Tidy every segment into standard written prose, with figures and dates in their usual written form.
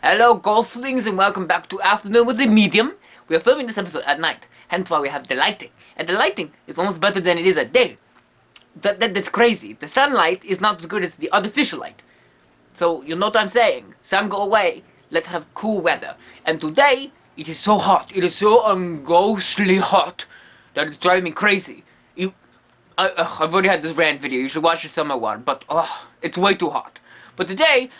Hello, Ghostlings, and welcome back to Afternoon with the Medium. We are filming this episode at night, hence why we have the lighting. And the lighting is almost better than it is at day. That's crazy. The sunlight is not as good as the artificial light. So, you know what I'm saying? Sun go away, let's have cool weather. And today, it is so hot. It is so unghostly hot that it's driving me crazy. I've already had this rant video. You should watch the summer one, but it's way too hot. But today,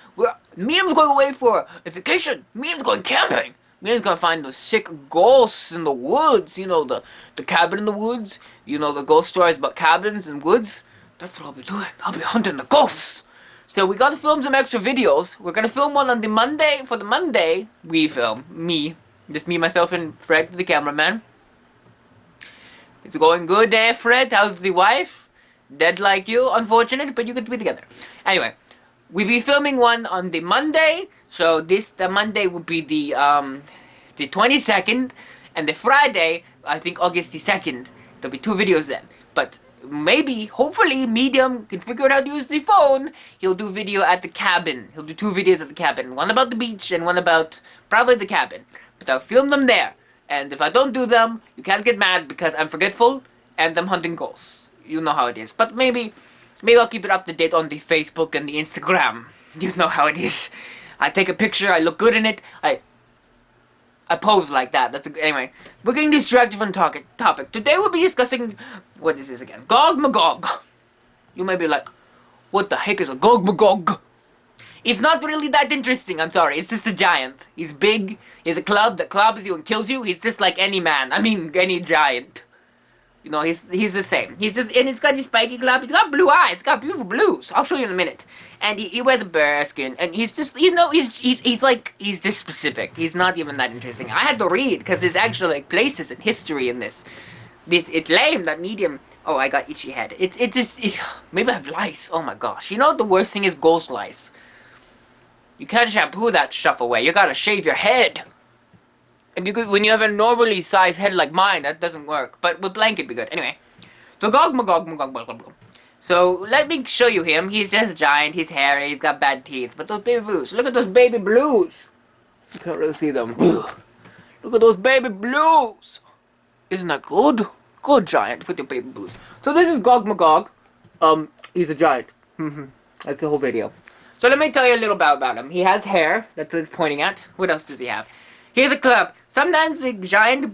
Miam's going away for a vacation. Miam's going camping. Miam's gonna find those sick ghosts in the woods. You know, the cabin in the woods. You know, the ghost stories about cabins and woods. That's what I'll be doing. I'll be hunting the ghosts. So we gotta film some extra videos. We're gonna film one on the Monday. For the Monday, we film. Just me, myself, and Fred, the cameraman. It's going good there, Fred. How's the wife? Dead like you, unfortunate, but you get to be together. Anyway, we'll be filming one on the Monday. So the Monday will be the 22nd, and the Friday, I think August the 2nd. There'll be 2 videos then. But maybe, hopefully, Medium can figure out how to use the phone. He'll do video at the cabin. He'll do 2 videos at the cabin. One about the beach and one about probably the cabin. But I'll film them there. And if I don't do them, you can't get mad because I'm forgetful and I'm hunting ghosts. You know how it is. But maybe I'll keep it up to date on the Facebook and the Instagram. You know how it is. I take a picture, I look good in it, I pose like that. Anyway, we're getting distracted from topic. Today we'll be discussing, what is this again? Gogmagog. You may be like, what the heck is a Gogmagog? It's not really that interesting, I'm sorry. It's just a giant. He's big. He has a club that clubs you and kills you. He's just like any man. I mean, any giant. You know, he's the same. He's just, and he's got this spiky club. He's got blue eyes. He's got beautiful blues. I'll show you in a minute. And he wears a bear skin. And he's just specific. He's not even that interesting. I had to read, because there's actually like places and history in this. It's lame that Medium. Oh, I got itchy head. Maybe I have lice. Oh my gosh. You know what the worst thing is? Ghost lice. You can't shampoo that stuff away. You gotta shave your head. And when you have a normally sized head like mine, that doesn't work. But with blanket, be good. Anyway, so Gogmagog. So let me show you him. He's just giant. He's hairy. He's got bad teeth. But those baby blues. Look at those baby blues. You can't really see them. Look at those baby blues. Isn't that good? Good giant with your baby blues. So this is Gogmagog. He's a giant. That's the whole video. So let me tell you a little bit about him. He has hair. That's what it's pointing at. What else does he have? He has a club. Sometimes the giant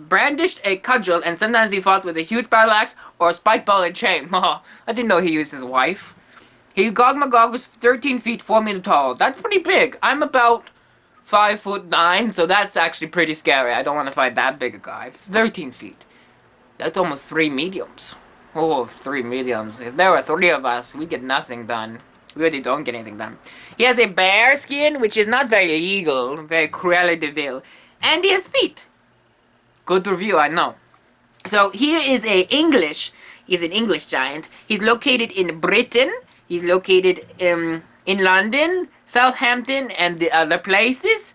brandished a cudgel, and sometimes he fought with a huge battle axe or a spike ball and chain. I didn't know he used his wife. Gogmagog was 13 feet 4 meters tall. That's pretty big. I'm about 5'9", so that's actually pretty scary. I don't want to fight that big a guy. 13 feet. That's almost 3 mediums. Oh, 3 mediums. If there were 3 of us, we get nothing done. We really don't get anything done. He has a bear skin, which is not very legal, very Cruella de Vil. And he has feet. Good review, I know. So he is he's an English giant. He's located in Britain. He's located in London, Southampton, and the other places.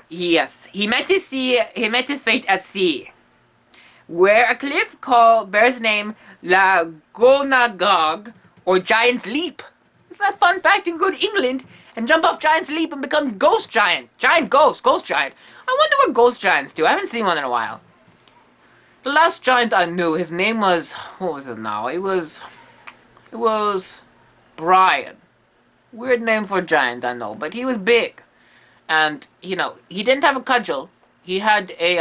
He met his fate at sea, where a cliff bears name La Gogmagog, or Giant's Leap. Isn't that a fun fact? You can go to England and jump off Giant's Leap and become Ghost Giant. Ghost Giant. I wonder what Ghost Giants do. I haven't seen one in a while. The last giant I knew, his name was, what was it now? It was Brian. Weird name for a giant, I know, but he was big. And, you know, he didn't have a cudgel. He had a,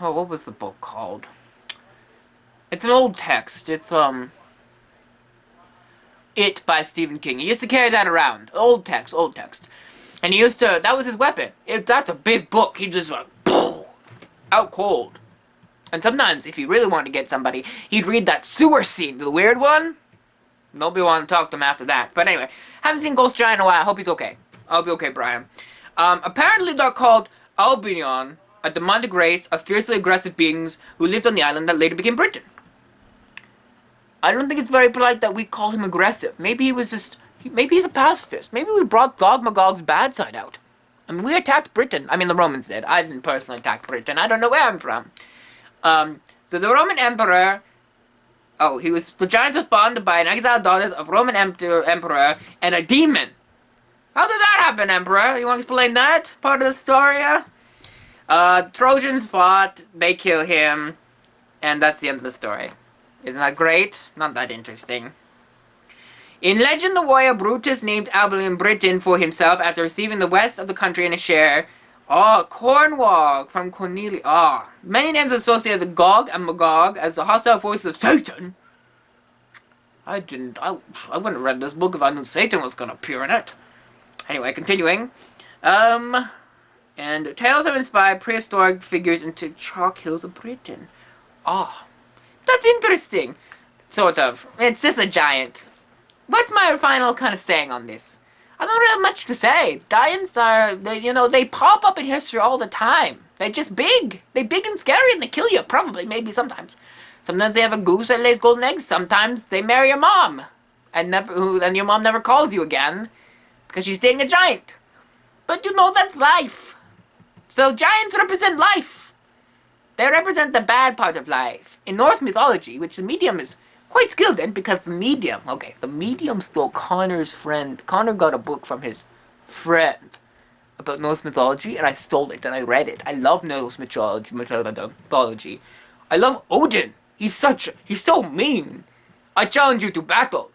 oh, what was the book called? It's an old text. It's, It by Stephen King. He used to carry that around. Old text. And he used to, that was his weapon. That's a big book. He just like, poof, out cold. And sometimes, if he really wanted to get somebody, he'd read that sewer scene, the weird one. Nobody wanted to talk to him after that. But anyway, haven't seen Ghost Giant in a while. I hope he's okay. I'll be okay, Brian. Apparently they're called Albion, a demonic race of fiercely aggressive beings who lived on the island that later became Britain. I don't think it's very polite that we call him aggressive. Maybe he was just, maybe he's a pacifist. Maybe we brought Gogmagog's bad side out. I mean, we attacked Britain. I mean, the Romans did. I didn't personally attack Britain. I don't know where I'm from. So the Roman Emperor Oh, the giant was spawned by an exiled daughter of Roman emperor and a demon. How did that happen, Emperor? You want to explain that part of the story? Trojans fought, they kill him, and that's the end of the story. Isn't that great? Not that interesting. In legend, the warrior Brutus named Albion Britain for himself after receiving the west of the country in a share. Oh, Cornwall from Cornelia. Oh, many names associated with Gog and Magog as the hostile forces of Satan. I wouldn't have read this book if I knew Satan was gonna appear in it. Anyway, continuing. And tales have inspired prehistoric figures into chalk hills of Britain. Oh, that's interesting. Sort of. It's just a giant. What's my final kind of saying on this? I don't really have much to say. Giants are, they pop up in history all the time. They're just big. They're big and scary and they kill you, probably, maybe sometimes. Sometimes they have a goose that lays golden eggs. Sometimes they marry your mom. And your mom never calls you again because she's dating a giant. But that's life. So giants represent life. They represent the bad part of life. In Norse mythology, which the medium is quite skilled in, because the medium stole Connor's friend. Connor got a book from his friend about Norse mythology, and I stole it, and I read it. I love Norse mythology. I love Odin. He's so mean. I challenge you to battle.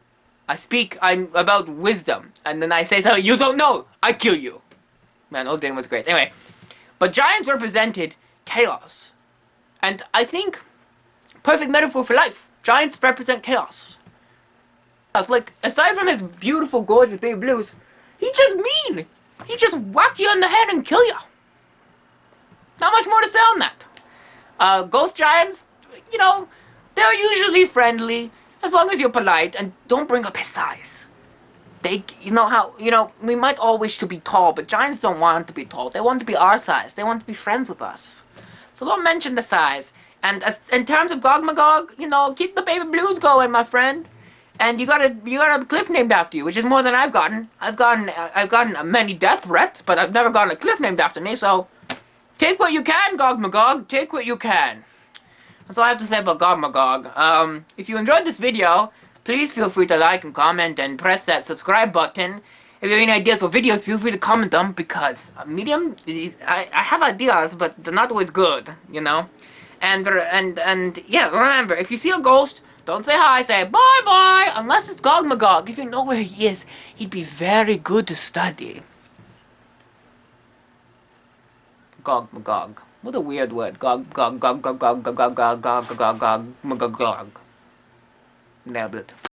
I'm about wisdom, and then I say something you don't know. I kill you. Man, Odin was great. Anyway, but giants represented chaos. And I think, perfect metaphor for life. Giants represent chaos. Like, aside from his beautiful, gorgeous baby blues, he's just mean. He just whack you on the head and kill you. Not much more to say on that. Ghost giants, they're usually friendly, as long as you're polite and don't bring up his size. We might all wish to be tall, but giants don't want to be tall. They want to be our size. They want to be friends with us. So don't mention the size. And in terms of Gogmagog, keep the baby blues going, my friend. And you got a cliff named after you, which is more than I've gotten. I've gotten many death threats, but I've never gotten a cliff named after me. So take what you can, Gogmagog. Take what you can. That's all I have to say about Gogmagog. If you enjoyed this video, please feel free to like and comment and press that subscribe button. If you have any ideas for videos, feel free to comment them, because Medium, I have ideas, but they're not always good, And yeah, remember, if you see a ghost, don't say hi, say bye-bye, unless it's Gogmagog. If you know where he is, he'd be very good to study. Gogmagog. What a weird word. Gog. Nailed it.